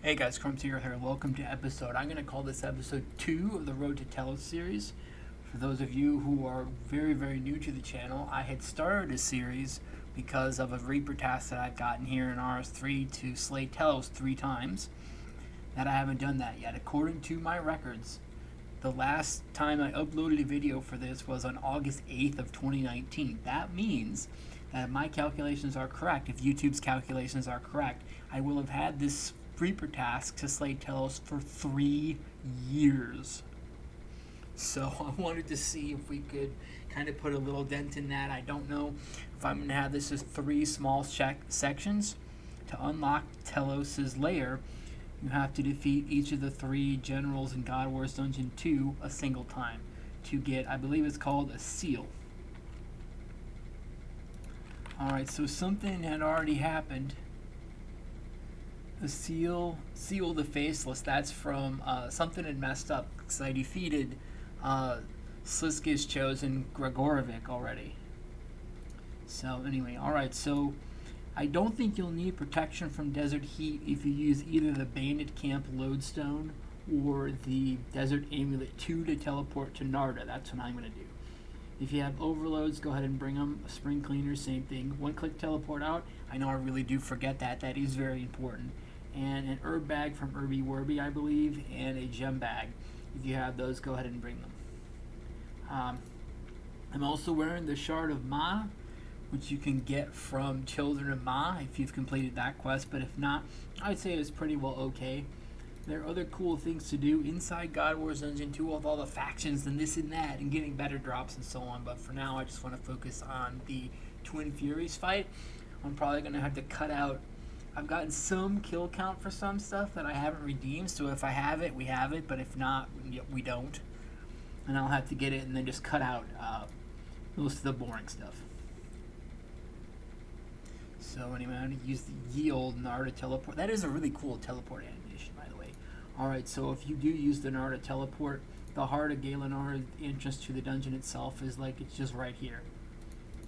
Hey guys, Crumbs here. Welcome to I'm going to call this episode 2 of the Road to Telos series. For those of you who are very, very new to the channel, I had started a series because of a Reaper task that I've gotten here in RS3 to slay Telos 3 times. That I haven't done that yet. According to my records, the last time I uploaded a video for this was on August 8th of 2019. That means that if my calculations are correct, if YouTube's calculations are correct, I will have had this Reaper task to slay Telos for 3 years. So I wanted to see if we could kind of put a little dent in that. I don't know if I'm going to have this as 3 small sections. To unlock Telos' lair, you have to defeat each of the 3 generals in God Wars Dungeon 2 a single time to get, I believe it's called a seal. Alright, so something had already happened. The seal the faceless, that's from something had messed up because I defeated Sliska's chosen Gregorovic already. So anyway, alright, so I don't think you'll need protection from desert heat if you use either the Bandit Camp Lodestone or the Desert Amulet 2 to teleport to Narda. That's what I'm going to do. If you have overloads, go ahead and bring them. A spring cleaner, same thing. One click teleport out. I know I really do forget that. That is very important. And an herb bag from Herby Werby, I believe, and a gem bag. If you have those, go ahead and bring them. I'm also wearing the Shard of Ma, which you can get from Children of Ma if you've completed that quest, but if not, I'd say it's pretty well okay. There are other cool things to do inside God Wars Dungeon 2 with all the factions and this and that and getting better drops and so on, but for now I just want to focus on the Twin Furies fight. I'm probably going to have to cut out. I've gotten some kill count for some stuff that I haven't redeemed, so if I have it, we have it, but if not, we don't. And I'll have to get it and then just cut out most of the boring stuff. So anyway, I'm going to use the ye old Narda teleport. That is a really cool teleport animation, by the way. Alright, so if you do use the Narda teleport, the heart of Galenar, the entrance to the dungeon itself, is like, it's just right here.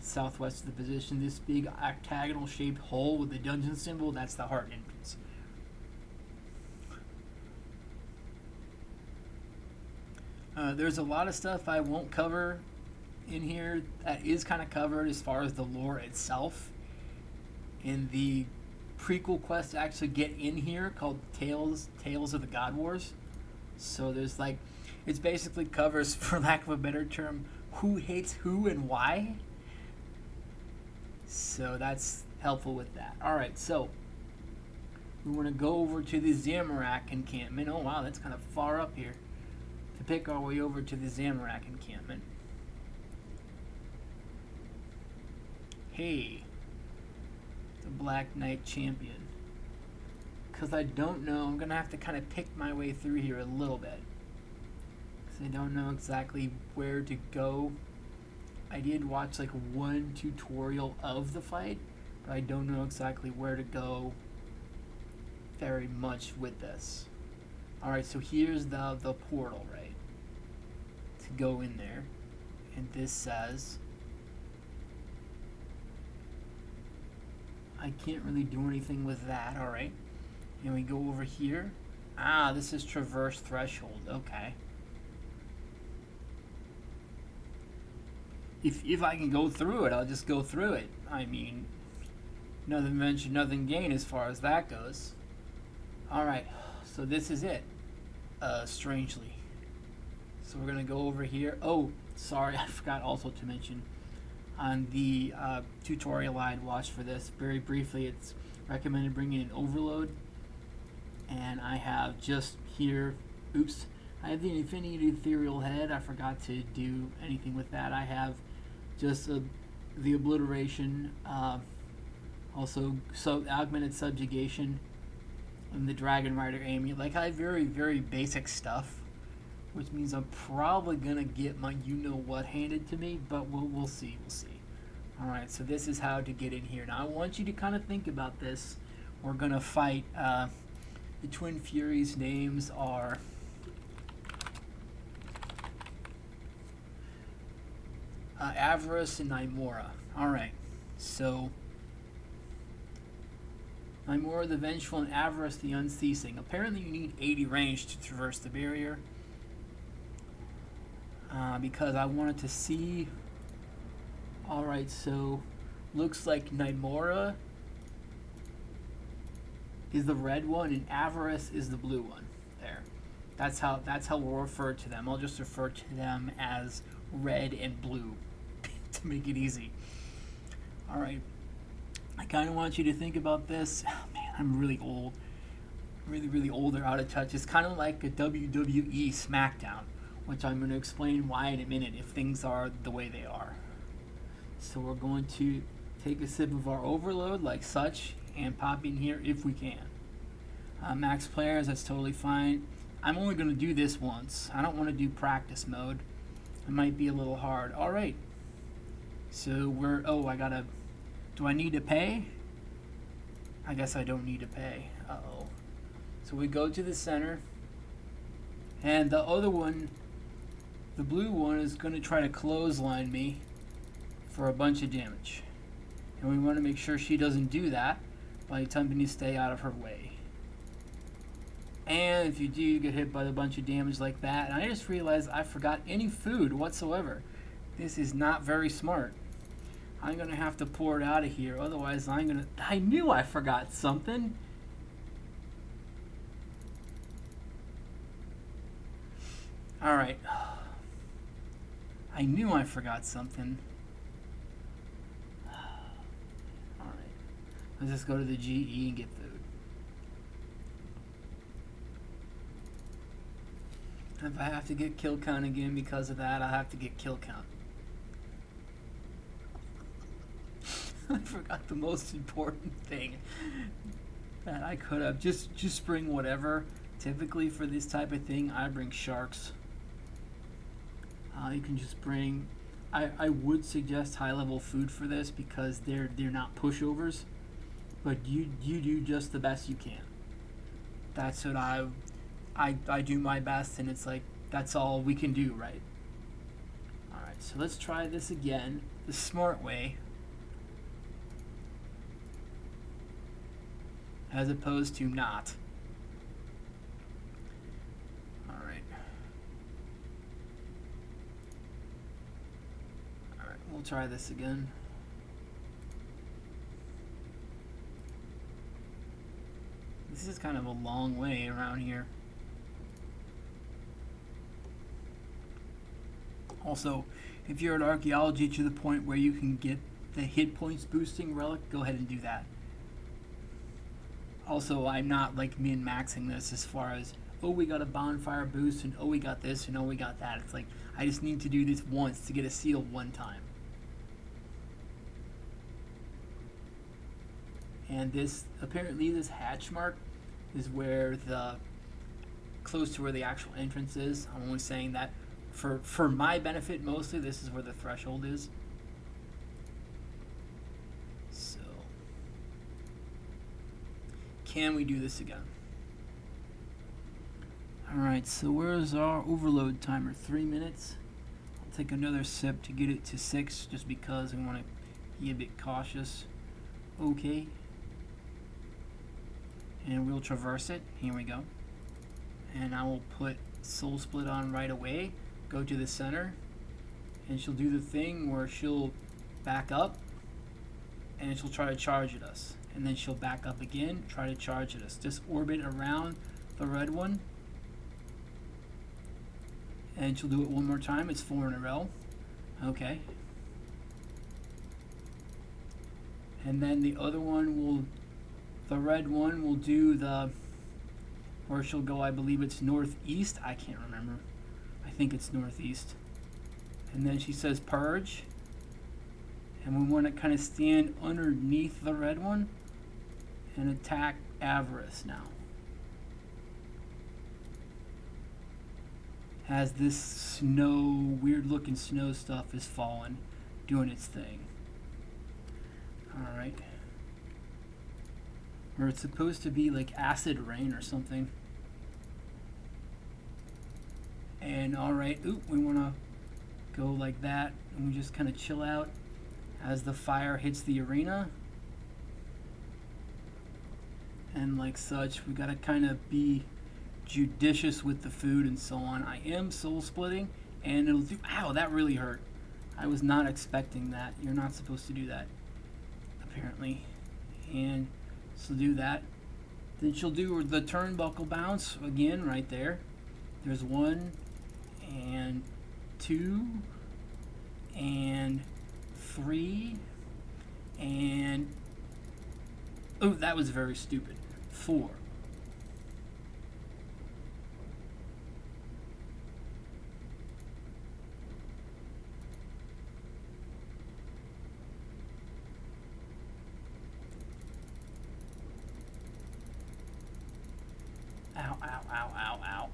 Southwest of the position, this big octagonal shaped hole with the dungeon symbol, that's the heart entrance. There's a lot of stuff I won't cover in here that is kind of covered as far as the lore itself. In the prequel quest to actually get in here called Tales of the God Wars. So there's like, it's basically covers, for lack of a better term, who hates who and why. So that's helpful with that. Alright, so we want to go over to the Zamorak encampment. Oh wow, that's kind of far up here. To pick our way over to the Zamorak encampment. Hey, the Black Knight champion. Because I don't know, I'm going to have to kind of pick my way through here a little bit. Because I don't know exactly where to go. I did watch like one tutorial of the fight, but I don't know exactly where to go very much with this. Alright, so here's the portal, right? To go in there. And this says, I can't really do anything with that, alright. And we go over here. Ah, this is Traverse Threshold, okay. If I can go through it, I'll just go through it. I mean, nothing ventured, nothing gained as far as that goes. Alright, so this is it. Strangely. So we're going to go over here. Oh, sorry, I forgot also to mention on the tutorial I had watched for this, very briefly, it's recommended bringing an overload. And I have just here, oops, I have the Infinity Ethereal Head. I forgot to do anything with that. I have just the Obliteration, also Augmented Subjugation, and the Dragon Rider Amulet. Like, I have very, very basic stuff, which means I'm probably going to get my you-know-what handed to me, but we'll see, Alright, so this is how to get in here. Now, I want you to kind of think about this. We're going to fight, the Twin Furies' names are Avarice and Nymora. Alright, so Nymora the Vengeful, and Avarice the Unceasing. Apparently you need 80 range to traverse the barrier. Because I wanted to see... Alright, so looks like Nymora is the red one and Avarice is the blue one. There. That's how we'll refer to them. I'll just refer to them as red and blue to make it easy. Alright. I kind of want you to think about this. Oh, man, I'm really old. Really, really old or out of touch. It's kind of like a WWE SmackDown, which I'm going to explain why in a minute if things are the way they are. So we're going to take a sip of our overload like such and pop in here if we can. Max players, that's totally fine. I'm only going to do this once. I don't want to do practice mode. It might be a little hard. Alright. So we're... Oh, I gotta... Do I need to pay? I guess I don't need to pay. Uh-oh. So we go to the center. And the other one, the blue one, is going to try to clothesline me for a bunch of damage. And we want to make sure she doesn't do that by attempting to stay out of her way. And if you do, you get hit by a bunch of damage like that. And I just realized I forgot any food whatsoever. This is not very smart. I'm going to have to pour it out of here. Otherwise, I knew I forgot something. Alright. I knew I forgot something. Alright. Let's just go to the GE and get food. If I have to get kill count again because of that, I'll have to get kill count. I forgot the most important thing that I could have. Just bring whatever. Typically for this type of thing, I bring sharks. You can just bring... I would suggest high-level food for this because they're not pushovers. But you do just the best you can. That's what I do my best, and it's like, that's all we can do, right? Alright, so let's try this again, the smart way. As opposed to not. Alright. Alright, we'll try this again. This is kind of a long way around here. Also, if you're at archaeology to the point where you can get the hit points boosting relic, go ahead and do that. Also, I'm not like min-maxing this as far as, oh, we got a bonfire boost, and oh, we got this, and oh, we got that. It's like, I just need to do this once to get a seal one time. And this, apparently this hatch mark is where close to where the actual entrance is. I'm only saying that for my benefit mostly, this is where the threshold is. So, can we do this again? Alright, so where's our overload timer? 3 minutes. I'll take another sip to get it to 6 just because I want to be a bit cautious. Okay. And we'll traverse it. Here we go. And I will put Soul Split on right away. Go to the center. And she'll do the thing where she'll back up. And she'll try to charge at us. And then she'll back up again, try to charge at us. Just orbit around the red one. And she'll do it one more time. It's 4 in a row. Okay. And then the other one will... The red one will do the... Where she'll go, I believe it's northeast. I can't remember. I think it's northeast. And then she says purge. And we want to kind of stand underneath the red one and attack Avarice now. As this snow, weird looking snow stuff is falling, doing its thing. Alright. Or it's supposed to be like acid rain or something. And alright, we want to go like that. And we just kind of chill out as the fire hits the arena. and like such. We gotta kind of be judicious with the food and so on. I am soul splitting, and it'll do. Ow, that really hurt. I was not expecting that. You're not supposed to do that, apparently. And so do that. Then she'll do the turnbuckle bounce again right there. There's 1 and 2 and 3 and oh, that was very stupid. 4. Ow, ow, ow, ow, ow.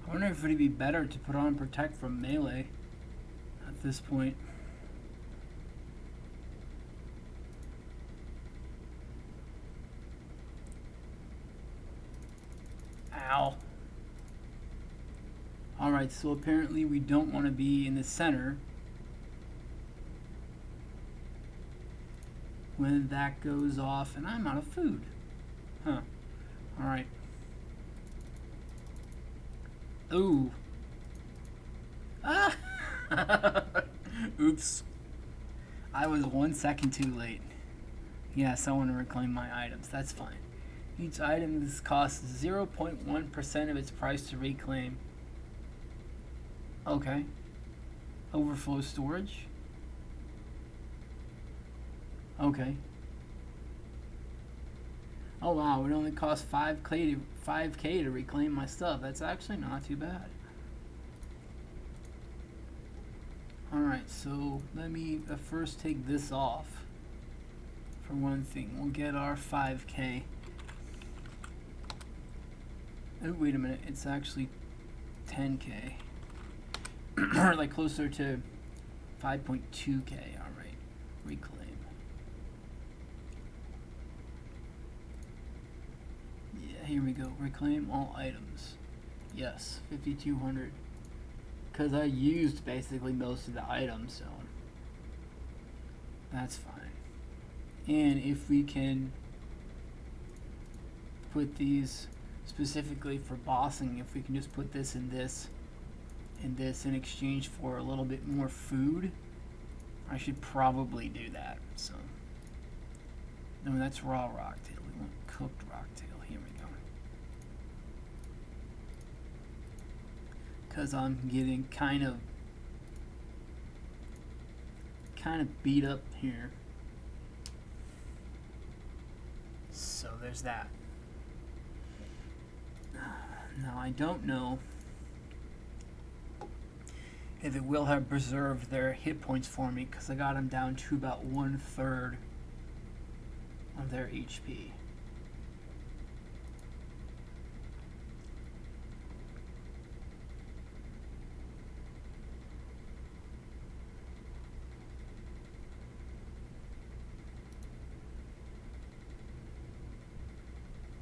I wonder if it'd be better to put on Protect from melee at this point. Ow. Alright, so apparently we don't want to be in the center when that goes off, and I'm out of food. Huh. Alright. Ooh. Ah! Oops. I was 1 second too late. Yes, I want to reclaim my items. That's fine. Each item this costs 0.1% of its price to reclaim. Okay. Overflow storage. Okay. Oh wow, it only costs 5k to reclaim my stuff. That's actually not too bad. Alright, so let me first take this off. For one thing, we'll get our 5k. Oh, wait a minute, it's actually 10k. Like closer to 5.2k. Alright, reclaim. Here we go. Reclaim all items. Yes, 5,200. Because I used basically most of the items, so that's fine. And if we can put these specifically for bossing, if we can just put this and this and this in exchange for a little bit more food, I should probably do that. So, no, that's raw rocktail. We want cooked rocktail. Here we go. Because I'm getting kind of beat up here. So there's that. Now I don't know if it will have preserved their hit points for me, because I got them down to about 1/3 of their HP.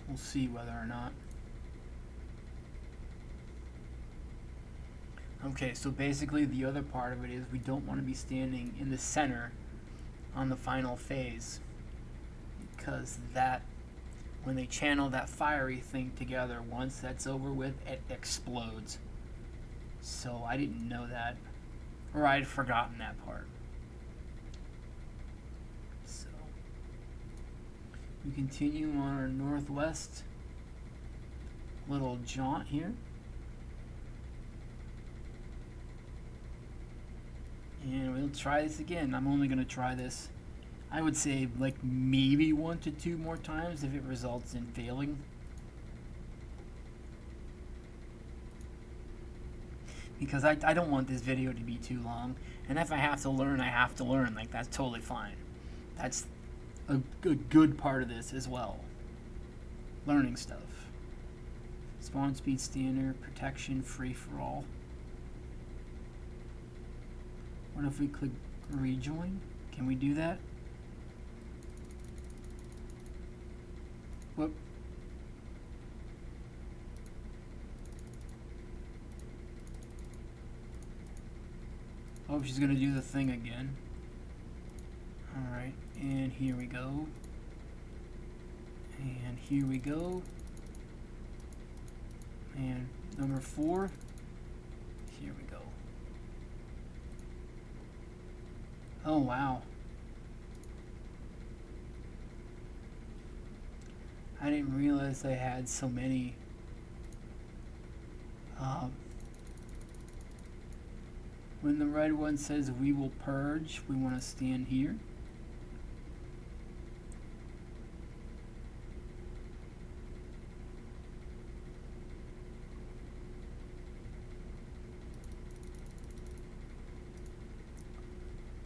We'll see whether or not. Okay, so basically the other part of it is we don't want to be standing in the center on the final phase, because that, when they channel that fiery thing together, once that's over with, it explodes. So I didn't know that, or I'd forgotten that part. So we continue on our northwest little jaunt here. And we'll try this again. I'm only going to try this, I would say, like maybe 1 to 2 more times if it results in failing. Because I don't want this video to be too long. And if I have to learn, I have to learn. Like, that's totally fine. That's a good part of this as well. Learning stuff. Spawn speed standard, protection, free for all. What if we click rejoin? Can we do that? Whoop. Oh, she's gonna do the thing again. Alright, and here we go. And here we go. And number 4. Here we go. Oh, wow. I didn't realize I had so many. When the red one says we will purge, we want to stand here.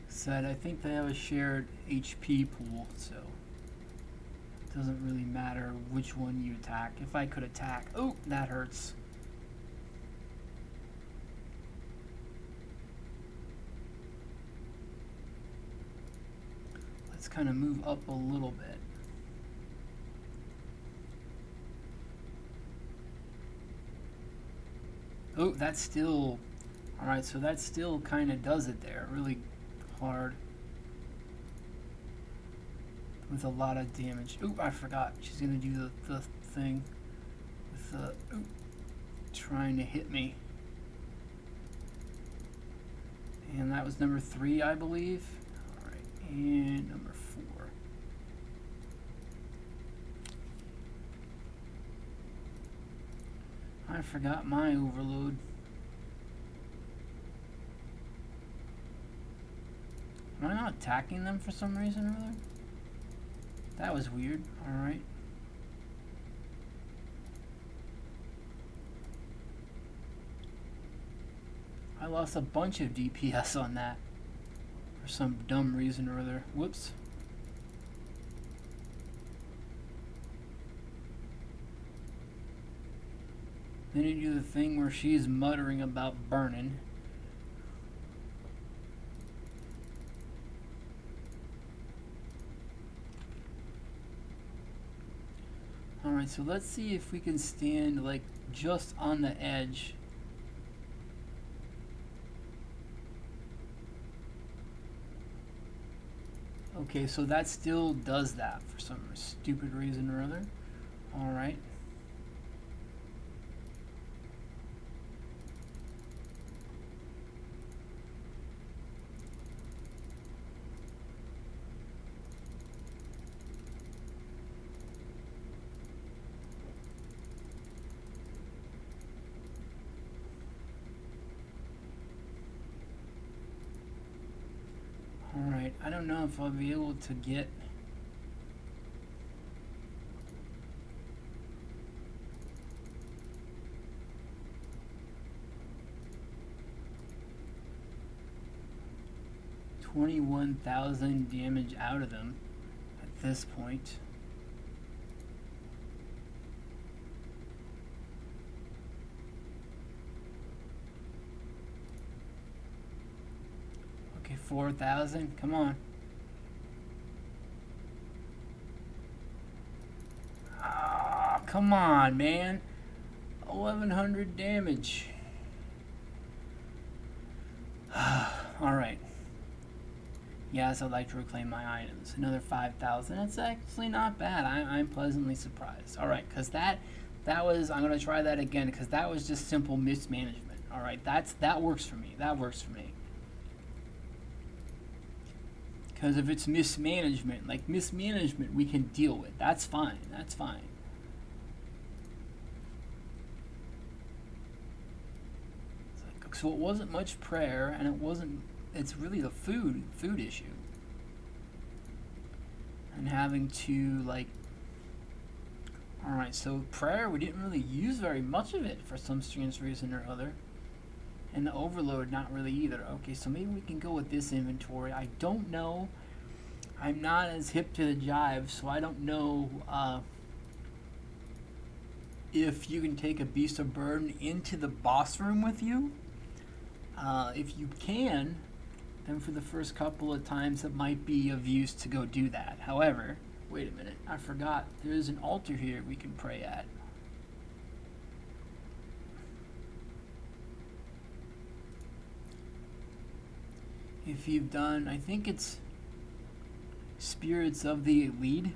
Said I think they have a shared HP pool, so it doesn't really matter which one you attack. If I could attack, oh, that hurts. Let's kind of move up a little bit. Oh, that's still, all right, so that still kind of does it there, really hard. With a lot of damage. Ooh, I forgot. She's gonna do the thing with the, ooh, trying to hit me. And that was number 3, I believe. Alright, and number 4. I forgot my overload. Am I not attacking them for some reason or other? That was weird. Alright. I lost a bunch of DPS on that. For some dumb reason or other. Whoops. Then you do the thing where she's muttering about burning. Alright, so let's see if we can stand like just on the edge. Okay, so that still does that for some stupid reason or other. Alright. Alright, I don't know if I'll be able to get... $21,000 damage out of them at this point. Okay, 4,000. Come on. Ah, come on, man. 1,100 damage. All right. Yes, I'd like to reclaim my items. Another 5,000. That's actually not bad. I'm pleasantly surprised. All right, because that was, I'm gonna try that again because that was just simple mismanagement. All right, that works for me. That works for me. Because if it's mismanagement, like mismanagement, we can deal with. That's fine. That's fine. So it wasn't much prayer, and it wasn't. It's really the food issue, and having to like. All right, so prayer, we didn't really use very much of it for some strange reason or other, and the overload not really either. Okay, so maybe we can go with this inventory. I don't know. I'm not as hip to the jive, so I don't know if you can take a beast of burden into the boss room with you. If you can, then for the first couple of times it might be of use to go do that. However, wait a minute, I forgot there is an altar here we can pray at. if you've done, I think it's Spirits of the Elite,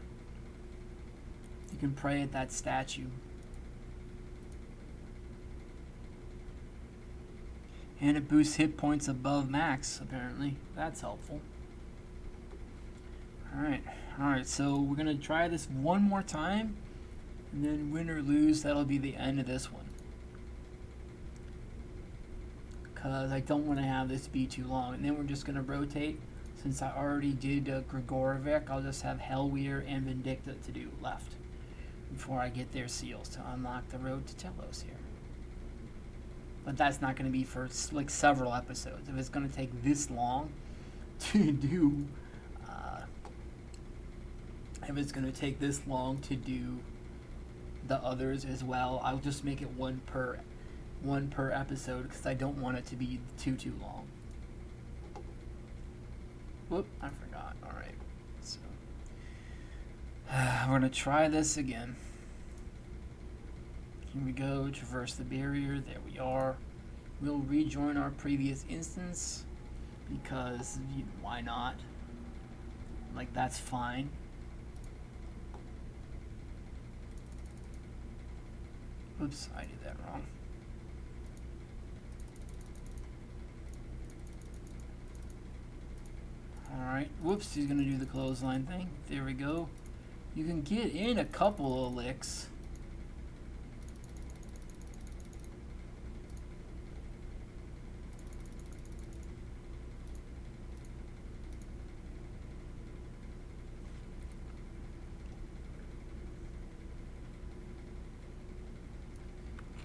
you can pray at that statue. And it boosts hit points above max, apparently. That's helpful. Alright, so we're going to try this one more time, and then win or lose, that'll be the end of this one. Because I don't want to have this be too long. And then we're just going to rotate. Since I already did Grigorovic, I'll just have Hellweir and Vindicta to do left before I get their seals to unlock the road to Telos here. But that's not going to be for like several episodes. If it's going to take this long to do, the others as well, I'll just make it one per episode because I don't want it to be too long. Whoop, I forgot. All right, so we're gonna try this again. Here we go, traverse the barrier, there we are. We'll rejoin our previous instance because why not? Like, that's fine. Oops, I did that wrong. Alright, whoops, he's gonna do the clothesline thing. There we go. You can get in a couple of licks.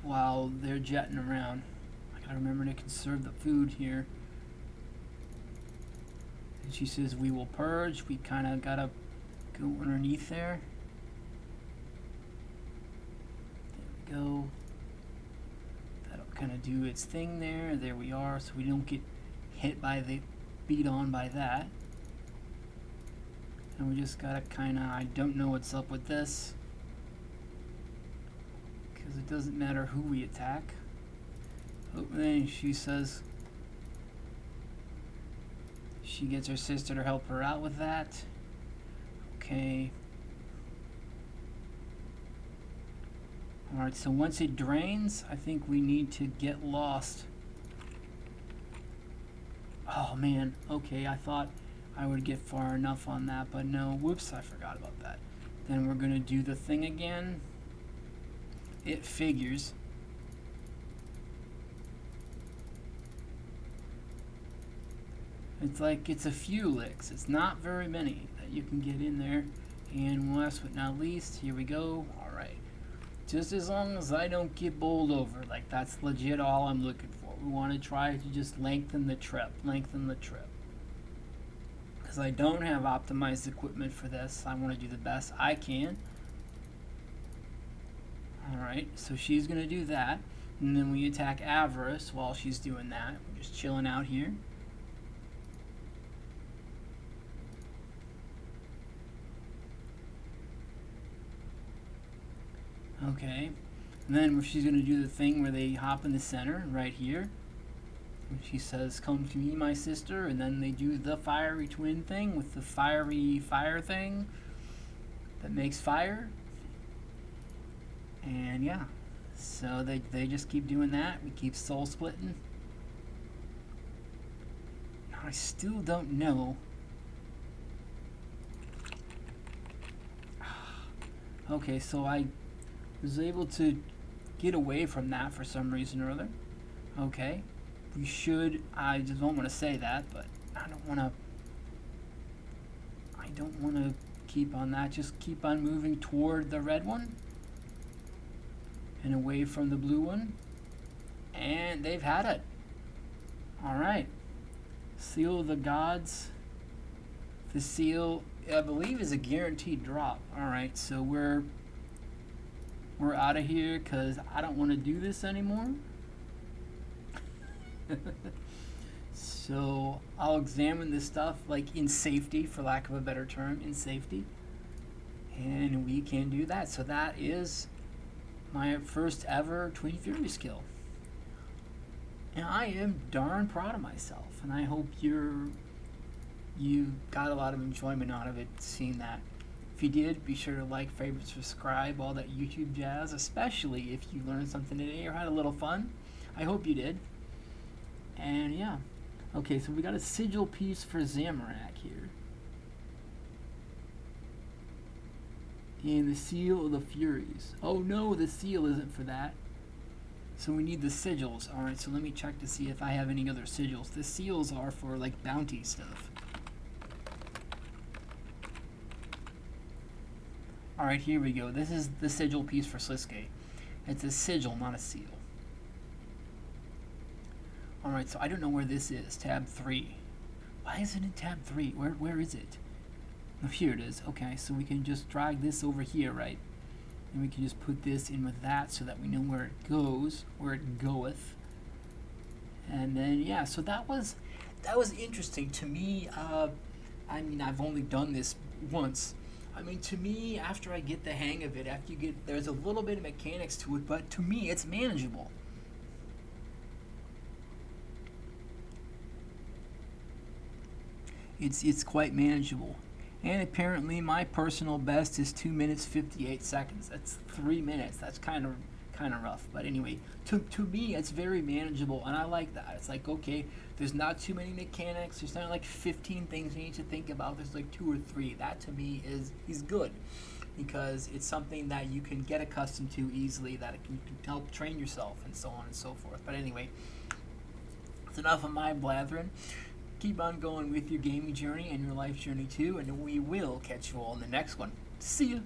While they're jetting around. I gotta remember to conserve the food here. And she says we will purge. We kinda gotta go underneath there. There we go. That'll kinda do its thing there. There we are, so we don't get hit by beat on by that. And we just gotta kinda, I don't know what's up with this. Because it doesn't matter who we attack. Oh, then she says she gets her sister to help her out with that. Okay. Alright, so once it drains, I think we need to get lost. Oh man, okay, I thought I would get far enough on that, but no, whoops, I forgot about that. Then we're gonna do the thing again. It figures. It's like it's a few licks. It's not very many that you can get in there. And last but not least, here we go. Alright. Just as long as I don't get bowled over. Like, that's legit all I'm looking for. We want to try to just lengthen the trip. Because I don't have optimized equipment for this. I want to do the best I can. Alright, so she's going to do that. And then we attack Avarice while she's doing that. We're just chilling out here. Okay. And then she's going to do the thing where they hop in the center right here. And she says, "Come to me, my sister." And then they do the fiery twin thing with the fiery fire thing that makes fire. And yeah, so they just keep doing that. We keep soul splitting. Now, I still don't know. Okay, so I was able to get away from that for some reason or other. Okay, we should. I just don't want to say that, but I don't want to keep on that. Just keep on moving toward the red one. And away from the blue one. And they've had it. Alright. Seal of the Gods. The seal, I believe, is a guaranteed drop. Alright, so we're out of here because I don't want to do this anymore. So I'll examine this stuff like in safety, for lack of a better term, in safety. And we can do that. So that is my first ever Twin Furies kill. And I am darn proud of myself, and I hope you got a lot of enjoyment out of it seeing that. If you did, be sure to like, favorite, subscribe, all that YouTube jazz, especially if you learned something today or had a little fun. I hope you did. And yeah. Okay, so we got a sigil piece for Zamorak here. And the seal of the Furies. Oh no, the seal isn't for that. So we need the sigils. Alright, so let me check to see if I have any other sigils. The seals are for like bounty stuff. Alright, here we go. This is the sigil piece for Sliske. It's a sigil, not a seal. Alright, so I don't know where this is. Tab 3. Why is it in tab 3? Where is it? Oh, here it is. Okay, so we can just drag this over here, right? And we can just put this in with that so that we know where it goes, where it goeth. And then, yeah, so that was interesting. To me, I mean, I've only done this once. I mean, to me, after I get the hang of it, there's a little bit of mechanics to it, but to me, it's manageable. It's quite manageable. And apparently my personal best is 2 minutes 58 seconds. That's 3 minutes. That's kind of rough. But anyway, to me it's very manageable, and I like that. It's like, okay, there's not too many mechanics. There's not like 15 things you need to think about. There's like 2 or 3. That to me is good, because it's something that you can get accustomed to easily, that it can help train yourself and so on and so forth. But anyway, it's enough of my blathering. Keep on going with your gaming journey and your life journey too, and we will catch you all in the next one. See ya!